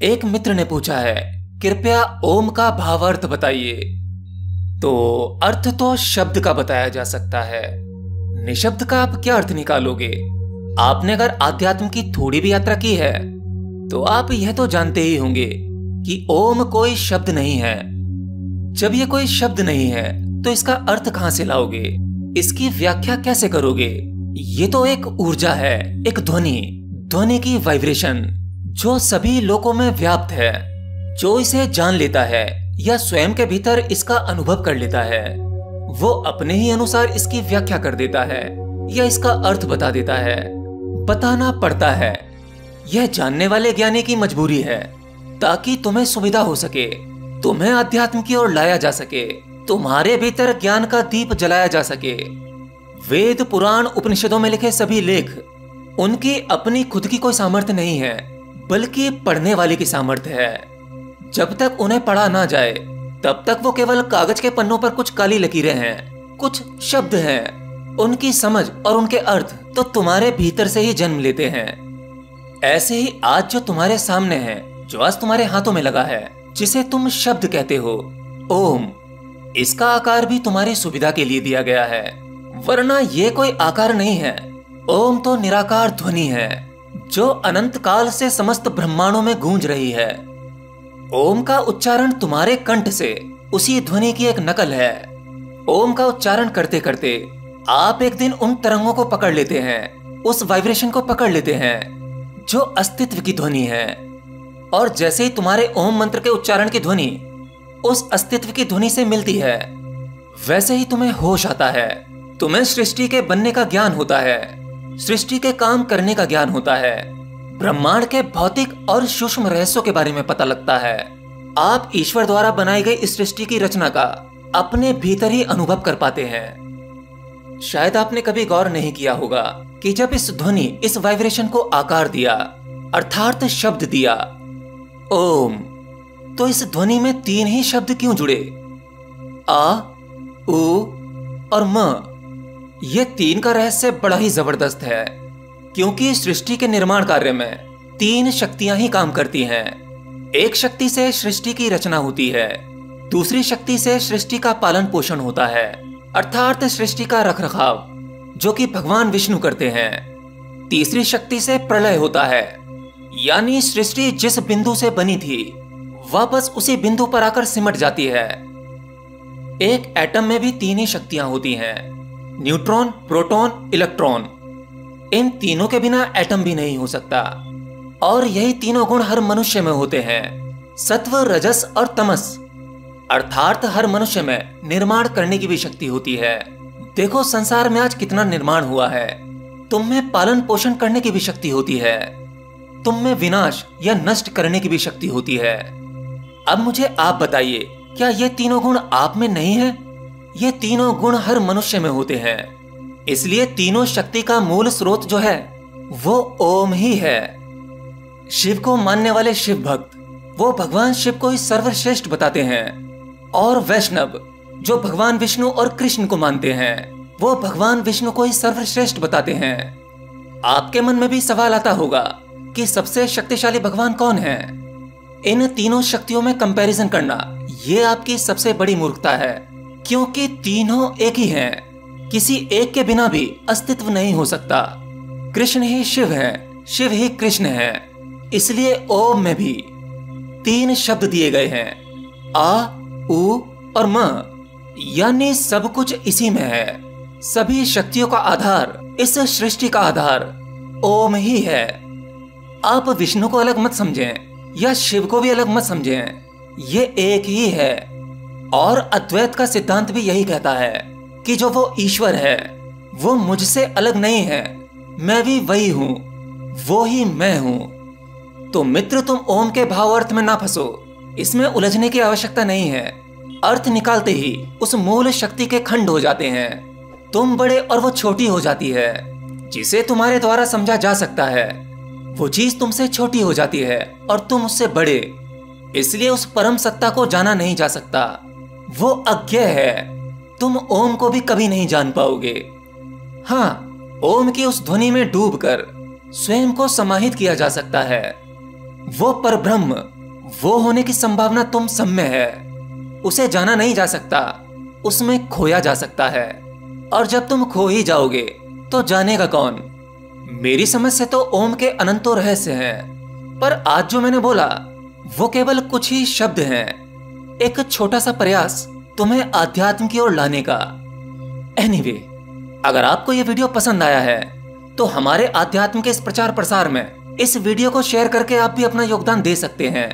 एक मित्र ने पूछा है, कृपया ओम का भावार्थ बताइए। तो अर्थ तो शब्द का बताया जा सकता है, निशब्द का आप क्या अर्थ निकालोगे? आपने अगर आध्यात्म की थोड़ी भी यात्रा की है तो आप यह तो जानते ही होंगे कि ओम कोई शब्द नहीं है। जब ये कोई शब्द नहीं है तो इसका अर्थ कहां से लाओगे? इसकी व्याख्या कैसे करोगे? ये तो एक ऊर्जा है, एक ध्वनि की वाइब्रेशन जो सभी लोकों में व्याप्त है। जो इसे जान लेता है या स्वयं के भीतर इसका अनुभव कर लेता है, वो अपने ही अनुसार इसकी व्याख्या कर देता है या इसका अर्थ बता देता है। बताना पड़ता है, यह जानने वाले ज्ञानी की मजबूरी है, ताकि तुम्हें सुविधा हो सके, तुम्हें अध्यात्म की ओर लाया जा सके, तुम्हारे भीतर ज्ञान का दीप जलाया जा सके। वेद पुराण उपनिषदों में लिखे सभी लेख, उनकी अपनी खुद की कोई सामर्थ्य नहीं है, बल्कि पढ़ने वाले की सामर्थ्य है। जब तक उन्हें पढ़ा ना जाए तब तक वो केवल कागज के पन्नों पर कुछ काली लकीरें हैं, कुछ शब्द हैं। उनकी समझ और उनके अर्थ तो तुम्हारे भीतर से ही जन्म लेते हैं। ऐसे ही आज जो तुम्हारे सामने है, जो आज तुम्हारे हाथों में लगा है, जिसे तुम शब्द कहते हो, ओम, इसका आकार भी तुम्हारी सुविधा के लिए दिया गया है, वरना ये कोई आकार नहीं है। ओम तो निराकार ध्वनि है जो अनंत काल से समस्त ब्रह्मांडों में गूंज रही है। ओम का उच्चारण तुम्हारे कंठ से उसी ध्वनि की एक नकल है। ओम का उच्चारण करते करते आप एक दिन उन तरंगों को पकड़ लेते हैं, उस वाइब्रेशन को पकड़ लेते हैं जो अस्तित्व की ध्वनि है। और जैसे ही तुम्हारे ओम मंत्र के उच्चारण की ध्वनि उस अस्तित्व की ध्वनि से मिलती है, वैसे ही तुम्हें होश आता है, तुम्हें सृष्टि के बनने का ज्ञान होता है, सृष्टि के काम करने का ज्ञान होता है, ब्रह्मांड के भौतिक और सूक्ष्म रहस्यों के बारे में पता लगता है। आप ईश्वर द्वारा बनाई गई इस सृष्टि की रचना का अपने भीतर ही अनुभव कर पाते हैं। शायद आपने कभी गौर नहीं किया होगा कि जब इस ध्वनि, इस वाइब्रेशन को आकार दिया, अर्थात शब्द दिया, ओम, तो इस ध्वनि में 3 ही शब्द क्यों जुड़े? आ, उ और म। ये 3 का रहस्य बड़ा ही जबरदस्त है, क्योंकि सृष्टि के निर्माण कार्य में 3 शक्तियां ही काम करती हैं। एक शक्ति से सृष्टि की रचना होती है, दूसरी शक्ति से सृष्टि का पालन पोषण होता है, अर्थात सृष्टि का रखरखाव, जो कि भगवान विष्णु करते हैं। तीसरी शक्ति से प्रलय होता है, यानी सृष्टि जिस बिंदु से बनी थी वापस उसी बिंदु पर आकर सिमट जाती है। एक एटम में भी 3 ही शक्तियां होती हैं, न्यूट्रॉन, प्रोटॉन, इलेक्ट्रॉन। इन तीनों के बिना एटम भी नहीं हो सकता। और यही तीनों गुण हर मनुष्य में होते हैं, सत्व, रजस और तमस। अर्थात हर मनुष्य में निर्माण करने की भी शक्ति होती है। देखो संसार में आज कितना निर्माण हुआ है। तुम में पालन पोषण करने की भी शक्ति होती है, तुम में विनाश या नष्ट करने की भी शक्ति होती है। अब मुझे आप बताइए, क्या ये तीनों गुण आप में नहीं है? ये तीनों गुण हर मनुष्य में होते हैं। इसलिए तीनों शक्ति का मूल स्रोत जो है वो ओम ही है। शिव को मानने वाले शिव भक्त वो भगवान शिव को ही सर्वश्रेष्ठ बताते हैं, और वैष्णव जो भगवान विष्णु और कृष्ण को मानते हैं वो भगवान विष्णु को ही सर्वश्रेष्ठ बताते हैं। आपके मन में भी सवाल आता होगा कि सबसे शक्तिशाली भगवान कौन है? इन तीनों शक्तियों में कंपैरिजन करना ये आपकी सबसे बड़ी मूर्खता है, क्योंकि तीनों एक ही हैं। किसी एक के बिना भी अस्तित्व नहीं हो सकता। कृष्ण ही शिव है, शिव ही कृष्ण है। इसलिए ओम में भी 3 शब्द दिए गए हैं, आ, उ और म, यानी सब कुछ इसी में है। सभी शक्तियों का आधार, इस सृष्टि का आधार ओम ही है। आप विष्णु को अलग मत समझें या शिव को भी अलग मत समझें, ये एक ही है। और अद्वैत का सिद्धांत भी यही कहता है कि जो वो ईश्वर है वो मुझसे अलग नहीं है, मैं भी वही हूं, वो ही मैं हूं। तो मित्र, तुम ओम के भाव अर्थ में ना फंसो, इसमें उलझने की आवश्यकता नहीं है। अर्थ निकालते ही उस मूल शक्ति के खंड हो जाते हैं। तुम बड़े और वो छोटी हो जाती है। जिसे तुम्हारे द्वारा समझा जा सकता है वो चीज तुमसे छोटी हो जाती है और तुम उससे बड़े। इसलिए उस परम सत्ता को जाना नहीं जा सकता, वो अज्ञेय है। तुम ओम को भी कभी नहीं जान पाओगे। हाँ, ओम की उस ध्वनि में डूबकर स्वयं को समाहित किया जा सकता है। वो परब्रह्म, वो होने की संभावना तुम सब में है। उसे जाना नहीं जा सकता, उसमें खोया जा सकता है। और जब तुम खो ही जाओगे तो जानेगा कौन? मेरी समझ से तो ओम के अनंतो रहस्य हैं, पर आज जो मैंने बोला वो केवल कुछ ही शब्द हैं, एक छोटा सा प्रयास तुम्हें आध्यात्म की ओर लाने का। एनीवे, अगर आपको यह वीडियो पसंद आया है तो हमारे आध्यात्म के इस प्रचार प्रसार में इस वीडियो को शेयर करके आप भी अपना योगदान दे सकते हैं।